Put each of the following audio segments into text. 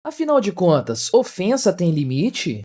Afinal de contas, ofensa tem limite?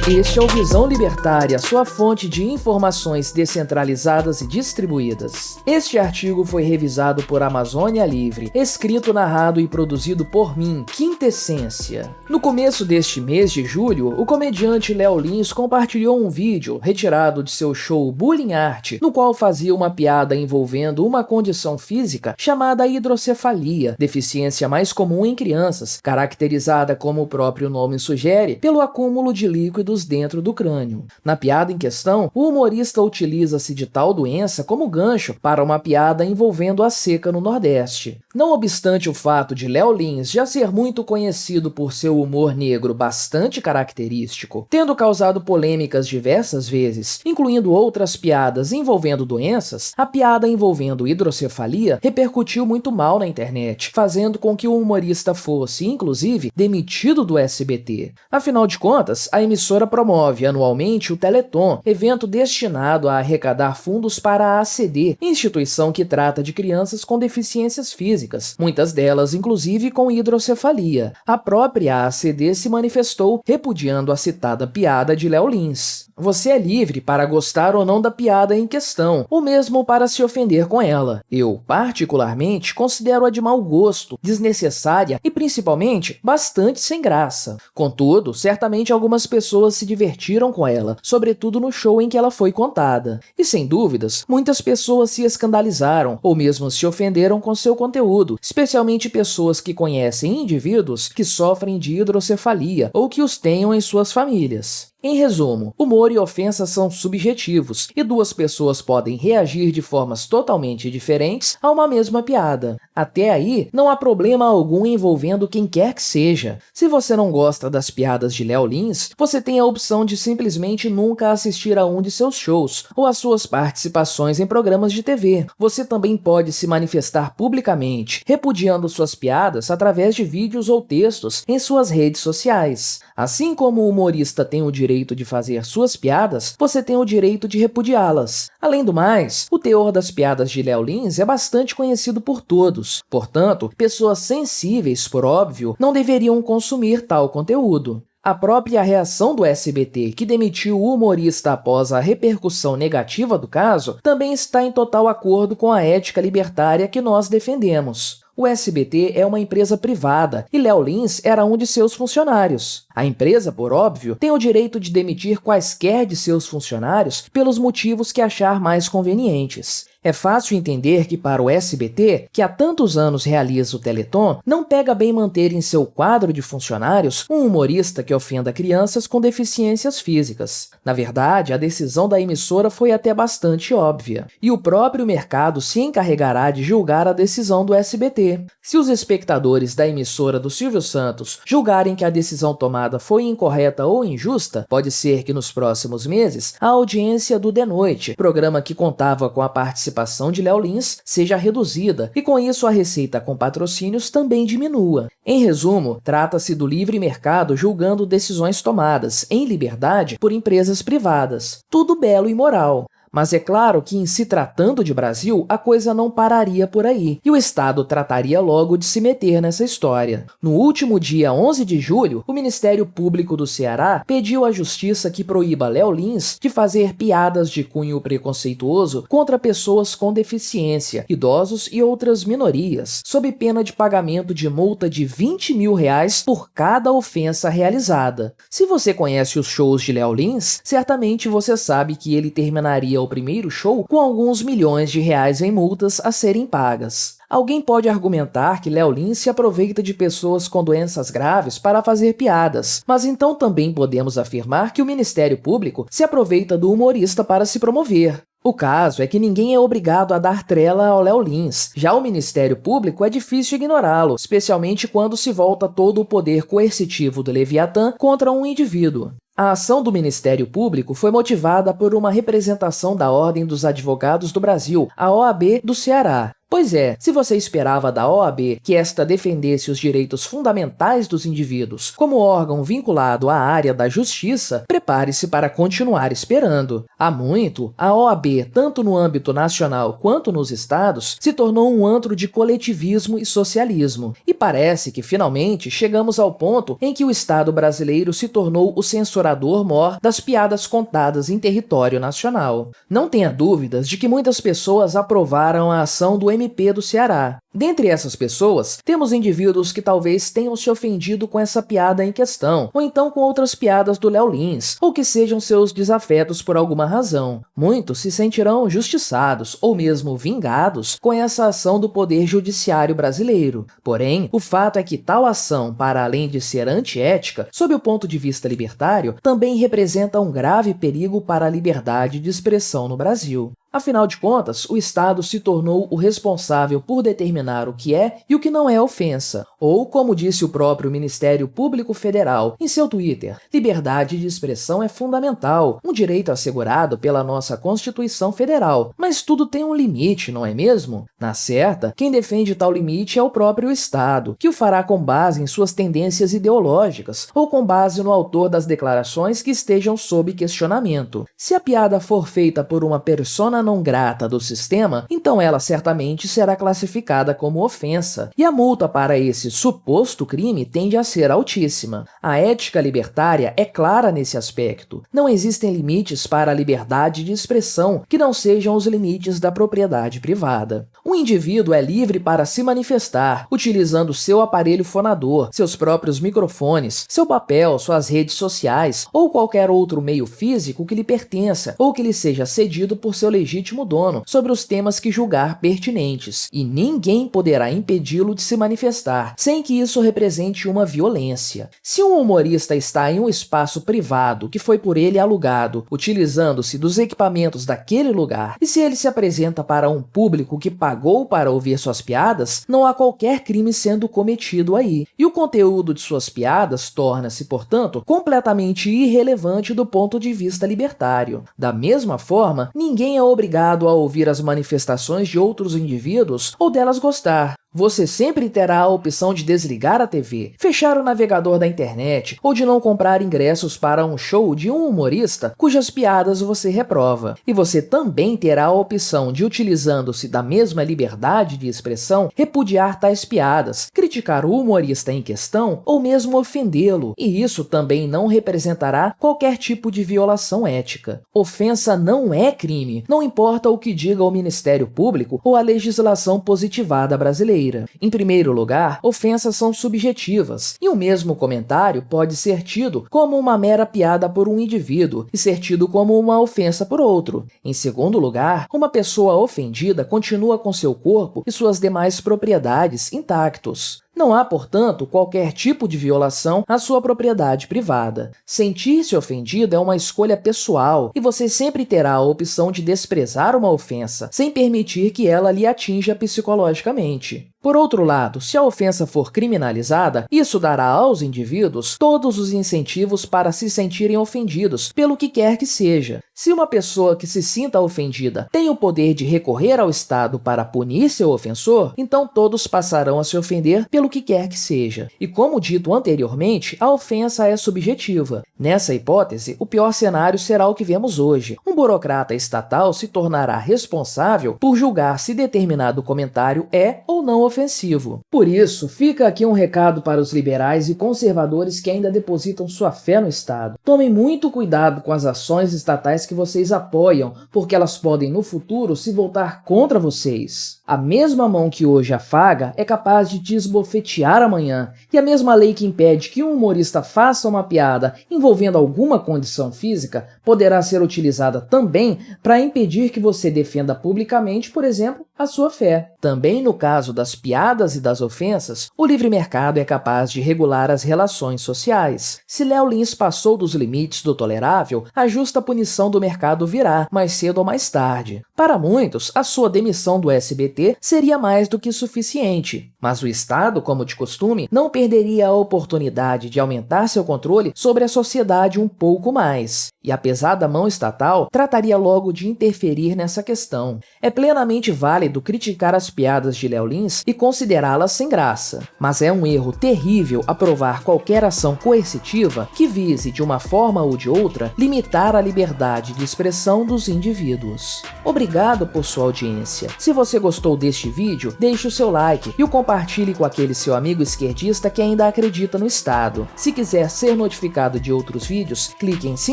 Este é o Visão Libertária, sua fonte de informações descentralizadas e distribuídas. Este artigo foi revisado por Amazônia Livre, escrito, narrado e produzido por mim, Quintessência. No começo deste mês de julho, o comediante Léo Lins compartilhou um vídeo retirado de seu show Bullying Art, no qual fazia uma piada envolvendo uma condição física chamada hidrocefalia, deficiência mais comum em crianças, caracterizada, como o próprio nome sugere, pelo acúmulo de líquidos dentro do crânio. Na piada em questão, o humorista utiliza-se de tal doença como gancho para uma piada envolvendo a seca no Nordeste. Não obstante o fato de Léo Lins já ser muito conhecido por seu humor negro bastante característico, tendo causado polêmicas diversas vezes, incluindo outras piadas envolvendo doenças, a piada envolvendo hidrocefalia repercutiu muito mal na internet, fazendo com que o humorista fosse, inclusive, demitido do SBT. Afinal de contas, a emissora promove anualmente o Teleton, evento destinado a arrecadar fundos para a ACD, instituição que trata de crianças com deficiências físicas, muitas delas inclusive com hidrocefalia. A própria ACD se manifestou repudiando a citada piada de Léo Lins. Você é livre para gostar ou não da piada em questão, ou mesmo para se ofender com ela. Eu, particularmente, considero-a de mau gosto, desnecessária e, principalmente, bastante sem graça. Contudo, certamente algumas pessoas se divertiram com ela, sobretudo no show em que ela foi contada. E, sem dúvidas, muitas pessoas se escandalizaram, ou mesmo se ofenderam com seu conteúdo, especialmente pessoas que conhecem indivíduos que sofrem de hidrocefalia ou que os tenham em suas famílias. Em resumo, humor e ofensa são subjetivos, e duas pessoas podem reagir de formas totalmente diferentes a uma mesma piada. Até aí, não há problema algum envolvendo quem quer que seja. Se você não gosta das piadas de Léo Lins, você tem a opção de simplesmente nunca assistir a um de seus shows, ou às suas participações em programas de TV. Você também pode se manifestar publicamente, repudiando suas piadas através de vídeos ou textos em suas redes sociais. Assim como o humorista tem o direito de fazer suas piadas, você tem o direito de repudiá-las. Além do mais, o teor das piadas de Léo Lins é bastante conhecido por todos. Portanto, pessoas sensíveis, por óbvio, não deveriam consumir tal conteúdo. A própria reação do SBT, que demitiu o humorista após a repercussão negativa do caso, também está em total acordo com a ética libertária que nós defendemos. O SBT é uma empresa privada e Léo Lins era um de seus funcionários. A empresa, por óbvio, tem o direito de demitir quaisquer de seus funcionários pelos motivos que achar mais convenientes. É fácil entender que para o SBT, que há tantos anos realiza o Teleton, não pega bem manter em seu quadro de funcionários um humorista que ofenda crianças com deficiências físicas. Na verdade, a decisão da emissora foi até bastante óbvia, e o próprio mercado se encarregará de julgar a decisão do SBT. Se os espectadores da emissora do Silvio Santos julgarem que a decisão tomada foi incorreta ou injusta, pode ser que nos próximos meses a audiência do De Noite, programa que contava com a participação de Léo Lins, seja reduzida e com isso a receita com patrocínios também diminua. Em resumo, trata-se do livre mercado julgando decisões tomadas em liberdade por empresas privadas. Tudo belo e moral. Mas é claro que, em se tratando de Brasil, a coisa não pararia por aí, e o Estado trataria logo de se meter nessa história. No último dia 11 de julho, o Ministério Público do Ceará pediu à Justiça que proíba Léo Lins de fazer piadas de cunho preconceituoso contra pessoas com deficiência, idosos e outras minorias, sob pena de pagamento de multa de R$20 mil por cada ofensa realizada. Se você conhece os shows de Léo Lins, certamente você sabe que ele terminaria o primeiro show com alguns milhões de reais em multas a serem pagas. Alguém pode argumentar que Léo Lins se aproveita de pessoas com doenças graves para fazer piadas, mas então também podemos afirmar que o Ministério Público se aproveita do humorista para se promover. O caso é que ninguém é obrigado a dar trela ao Léo Lins. Já o Ministério Público é difícil ignorá-lo, especialmente quando se volta todo o poder coercitivo do Leviatã contra um indivíduo. A ação do Ministério Público foi motivada por uma representação da Ordem dos Advogados do Brasil, a OAB do Ceará. Pois é, se você esperava da OAB que esta defendesse os direitos fundamentais dos indivíduos como órgão vinculado à área da justiça, prepare-se para continuar esperando. Há muito, a OAB, tanto no âmbito nacional quanto nos estados, se tornou um antro de coletivismo e socialismo. E parece que finalmente chegamos ao ponto em que o Estado brasileiro se tornou o censurador-mor das piadas contadas em território nacional. Não tenha dúvidas de que muitas pessoas aprovaram a ação do MP do Ceará. Dentre essas pessoas, temos indivíduos que talvez tenham se ofendido com essa piada em questão, ou então com outras piadas do Léo Lins, ou que sejam seus desafetos por alguma razão. Muitos se sentirão justiçados, ou mesmo vingados, com essa ação do Poder Judiciário brasileiro. Porém, o fato é que tal ação, para além de ser antiética, sob o ponto de vista libertário, também representa um grave perigo para a liberdade de expressão no Brasil. Afinal de contas, o Estado se tornou o responsável por determinar o que é e o que não é ofensa, ou, como disse o próprio Ministério Público Federal em seu Twitter, liberdade de expressão é fundamental, um direito assegurado pela nossa Constituição Federal, mas tudo tem um limite, não é mesmo? Na certa, quem defende tal limite é o próprio Estado, que o fará com base em suas tendências ideológicas, ou com base no autor das declarações que estejam sob questionamento. Se a piada for feita por uma persona não grata do sistema, então ela certamente será classificada como ofensa, e a multa para esse suposto crime tende a ser altíssima. A ética libertária é clara nesse aspecto. Não existem limites para a liberdade de expressão que não sejam os limites da propriedade privada. O indivíduo é livre para se manifestar, utilizando seu aparelho fonador, seus próprios microfones, seu papel, suas redes sociais ou qualquer outro meio físico que lhe pertença ou que lhe seja cedido por seu legítimo dono sobre os temas que julgar pertinentes, e ninguém poderá impedi-lo de se manifestar, sem que isso represente uma violência. Se um humorista está em um espaço privado que foi por ele alugado, utilizando-se dos equipamentos daquele lugar, e se ele se apresenta para um público que pagou para ouvir suas piadas, não há qualquer crime sendo cometido aí, e o conteúdo de suas piadas torna-se, portanto, completamente irrelevante do ponto de vista libertário. Da mesma forma, ninguém é obrigado a ouvir as manifestações de outros indivíduos ou delas gostar. Você sempre terá a opção de desligar a TV, fechar o navegador da internet ou de não comprar ingressos para um show de um humorista cujas piadas você reprova. E você também terá a opção de, utilizando-se da mesma liberdade de expressão, repudiar tais piadas, criticar o humorista em questão ou mesmo ofendê-lo, e isso também não representará qualquer tipo de violação ética. Ofensa não é crime, não importa o que diga o Ministério Público ou a legislação positivada brasileira. Em primeiro lugar, ofensas são subjetivas, e o mesmo comentário pode ser tido como uma mera piada por um indivíduo e ser tido como uma ofensa por outro. Em segundo lugar, uma pessoa ofendida continua com seu corpo e suas demais propriedades intactos. Não há, portanto, qualquer tipo de violação à sua propriedade privada. Sentir-se ofendido é uma escolha pessoal e você sempre terá a opção de desprezar uma ofensa, sem permitir que ela lhe atinja psicologicamente. Por outro lado, se a ofensa for criminalizada, isso dará aos indivíduos todos os incentivos para se sentirem ofendidos pelo que quer que seja. Se uma pessoa que se sinta ofendida tem o poder de recorrer ao Estado para punir seu ofensor, então todos passarão a se ofender pelo que quer que seja. E como dito anteriormente, a ofensa é subjetiva. Nessa hipótese, o pior cenário será o que vemos hoje. Um burocrata estatal se tornará responsável por julgar se determinado comentário é ou não ofensivo. Por isso, fica aqui um recado para os liberais e conservadores que ainda depositam sua fé no Estado. Tomem muito cuidado com as ações estatais que vocês apoiam, porque elas podem no futuro se voltar contra vocês. A mesma mão que hoje afaga é capaz de te esbofetear amanhã, e a mesma lei que impede que um humorista faça uma piada envolvendo alguma condição física poderá ser utilizada também para impedir que você defenda publicamente, por exemplo, a sua fé. Também no caso das piadas e das ofensas, o livre mercado é capaz de regular as relações sociais. Se Léo Lins passou dos limites do tolerável, a justa punição do mercado virá, mais cedo ou mais tarde. Para muitos, a sua demissão do SBT LGBT seria mais do que suficiente. Mas o Estado, como de costume, não perderia a oportunidade de aumentar seu controle sobre a sociedade um pouco mais. E a pesada mão estatal trataria logo de interferir nessa questão. É plenamente válido criticar as piadas de Léo Lins e considerá-las sem graça, mas é um erro terrível aprovar qualquer ação coercitiva que vise, de uma forma ou de outra, limitar a liberdade de expressão dos indivíduos. Obrigado por sua audiência. Se você gostou deste vídeo, deixe o seu like e o compartilhe com aquele seu amigo esquerdista que ainda acredita no Estado. Se quiser ser notificado de outros vídeos, clique em se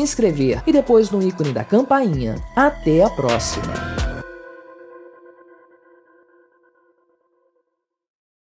inscrever e depois no ícone da campainha. Até a próxima!